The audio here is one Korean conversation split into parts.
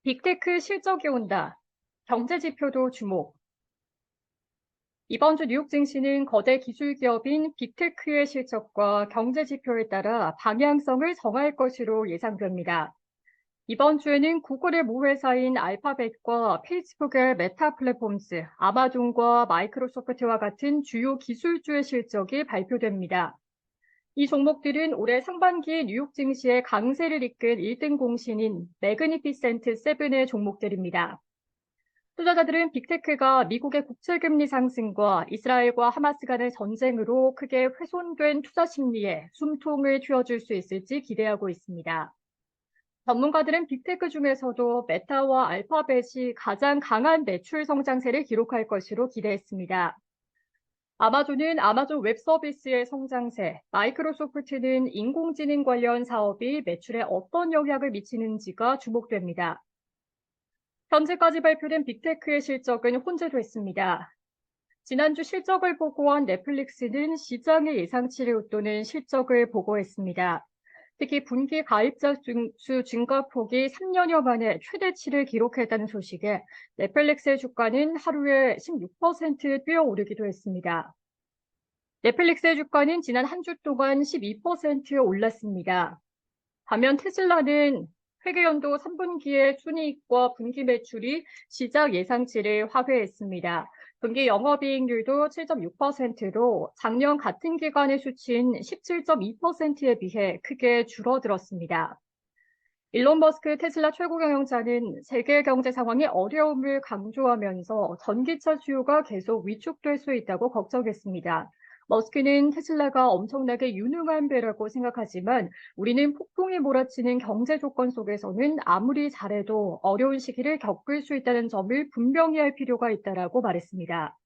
빅테크 실적이 온다. 경제 지표도 주목. 이번 주 뉴욕 증시는 거대 기술 기업인 빅테크의 실적과 경제 지표에 따라 방향성을 정할 것으로 예상됩니다. 이번 주에는 구글의 모회사인 알파벳과 페이스북의 메타 플랫폼스, 아마존과 마이크로소프트와 같은 주요 기술주의 실적이 발표됩니다. 이 종목들은 올해 상반기 뉴욕 증시의 강세를 이끈 1등 공신인 매그니피센트 세븐의 종목들입니다. 투자자들은 빅테크가 미국의 국채금리 상승과 이스라엘과 하마스 간의 전쟁으로 크게 훼손된 투자 심리에 숨통을 틔워줄 수 있을지 기대하고 있습니다. 전문가들은 빅테크 중에서도 메타와 알파벳이 가장 강한 매출 성장세를 기록할 것으로 기대했습니다. 아마존은 아마존 웹 서비스의 성장세, 마이크로소프트는 인공지능 관련 사업이 매출에 어떤 영향을 미치는지가 주목됩니다. 현재까지 발표된 빅테크의 실적은 혼재됐습니다. 지난주 실적을 보고한 넷플릭스는 시장의 예상치를 웃도는 실적을 보고했습니다. 특히 분기 가입자 수 증가폭이 3년여 만에 최대치를 기록했다는 소식에 넷플릭스의 주가는 하루에 16% 뛰어오르기도 했습니다. 넷플릭스의 주가는 지난 한 주 동안 12% 올랐습니다. 반면 테슬라는 회계연도 3분기의 순이익과 분기 매출이 시장 예상치를 하회했습니다. 분기 영업이익률도 7.6%로 작년 같은 기간의 수치인 17.2%에 비해 크게 줄어들었습니다. 일론 머스크 테슬라 최고 경영자는 세계 경제 상황의 어려움을 강조하면서 전기차 수요가 계속 위축될 수 있다고 걱정했습니다. 머스크는 테슬라가 엄청나게 유능한 배라고 생각하지만 우리는 폭풍이 몰아치는 경제 조건 속에서는 아무리 잘해도 어려운 시기를 겪을 수 있다는 점을 분명히 할 필요가 있다라고 말했습니다.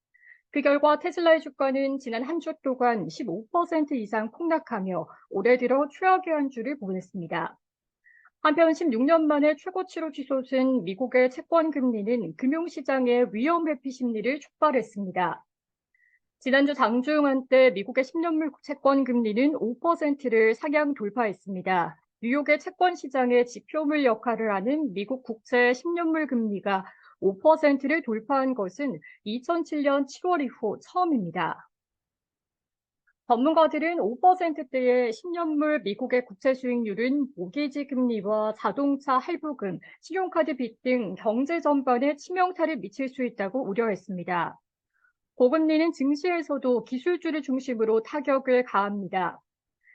그 결과 테슬라의 주가는 지난 한 주 동안 15% 이상 폭락하며 올해 들어 최악의 한 주를 보냈습니다. 한편 16년 만에 최고치로 치솟은 미국의 채권 금리는 금융시장의 위험 회피 심리를 촉발했습니다. 지난주 장중 한때 미국의 10년물 채권 금리는 5%를 상향 돌파했습니다. 뉴욕의 채권 시장의 지표물 역할을 하는 미국 국채 10년물 금리가 5%를 돌파한 것은 2007년 7월 이후 처음입니다. 전문가들은 5%대의 10년물 미국의 국채 수익률은 모기지 금리와 자동차 할부금, 신용카드 빚 등 경제 전반에 치명타를 미칠 수 있다고 우려했습니다. 고금리는 증시에서도 기술주를 중심으로 타격을 가합니다.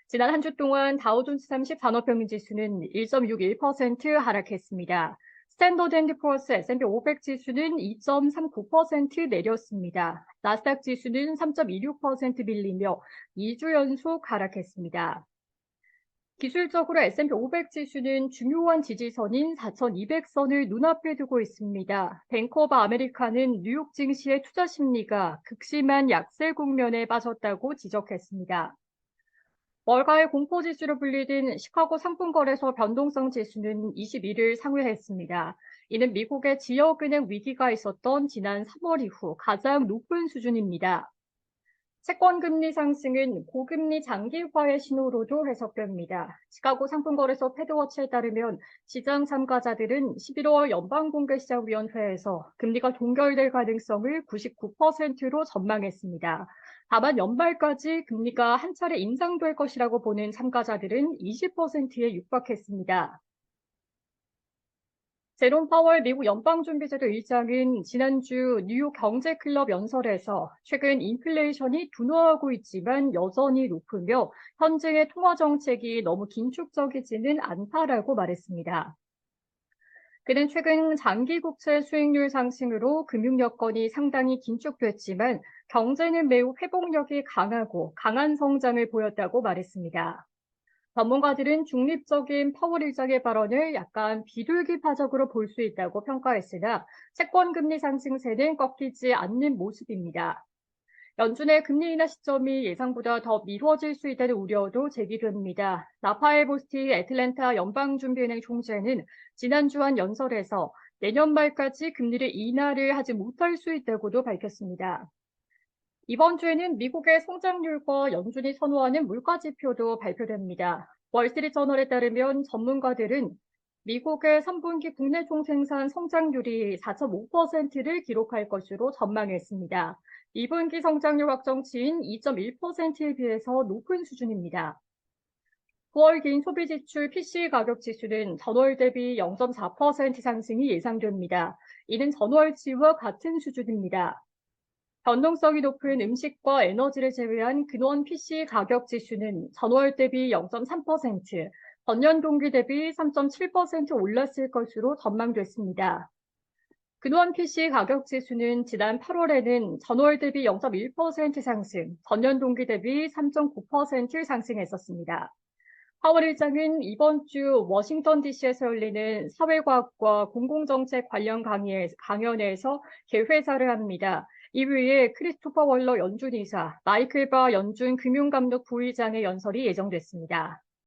지난 한 주 동안 다우존스 30 산업평균 지수는 1.61% 하락했습니다. 스탠더드&푸어스 S&P 500 지수는 2.39% 내렸습니다. 나스닥 지수는 3.26% 밀리며 2주 연속 하락했습니다. 기술적으로 S&P 500 지수는 중요한 지지선인 4,200선을 눈앞에 두고 있습니다. 뱅크 오브 아메리카는 뉴욕 증시의 투자 심리가 극심한 약세 국면에 빠졌다고 지적했습니다. 월가의 공포지수로 불리던 시카고 상품거래소 변동성 지수는 21일 상회했습니다. 이는 미국의 지역은행 위기가 있었던 지난 3월 이후 가장 높은 수준입니다. 채권금리 상승은 고금리 장기화의 신호로도 해석됩니다. 시카고 상품거래소 패드워치에 따르면 시장 참가자들은 11월 연방공개시장위원회에서 금리가 동결될 가능성을 99%로 전망했습니다. 다만 연말까지 금리가 한 차례 인상될 것이라고 보는 참가자들은 20%에 육박했습니다. 제롬 파월 미국 연방준비제도 의장은 지난주 뉴욕 경제클럽 연설에서 최근 인플레이션이 둔화하고 있지만 여전히 높으며 현재의 통화정책이 너무 긴축적이지는 않다라고 말했습니다. 그는 최근 장기 국채 수익률 상승으로 금융 여건이 상당히 긴축됐지만 경제는 매우 회복력이 강하고 강한 성장을 보였다고 말했습니다. 전문가들은 중립적인 파월 의장의 발언을 약간 비둘기파적으로 볼 수 있다고 평가했으나 채권 금리 상승세는 꺾이지 않는 모습입니다. 연준의 금리 인하 시점이 예상보다 더 미뤄질 수 있다는 우려도 제기됩니다. 라파엘 보스티 애틀랜타 연방준비은행 총재는 지난주 한 연설에서 내년 말까지 금리를 인하를 하지 못할 수 있다고도 밝혔습니다. 이번 주에는 미국의 성장률과 연준이 선호하는 물가 지표도 발표됩니다. 월스트리트저널에 따르면 전문가들은 미국의 3분기 국내 총생산 성장률이 4.5%를 기록할 것으로 전망했습니다. 2분기 성장률 확정치인 2.1%에 비해서 높은 수준입니다. 9월 개인 소비지출 PCE 가격 지수는 전월 대비 0.4% 상승이 예상됩니다. 이는 전월치와 같은 수준입니다. 변동성이 높은 음식과 에너지를 제외한 근원 PC 가격 지수는 전월 대비 0.3%, 전년 동기 대비 3.7% 올랐을 것으로 전망됐습니다. 근원 PC 가격 지수는 지난 8월에는 전월 대비 0.1% 상승, 전년 동기 대비 3.9% 상승했었습니다. 파월 의장은 이번 주 워싱턴 DC에서 열리는 사회과학과 공공정책 관련 강연에서 개회사를 합니다. 이후에 크리스토퍼 월러 연준 이사, 마이클 바 연준 금융감독 부의장의 연설이 예정됐습니다.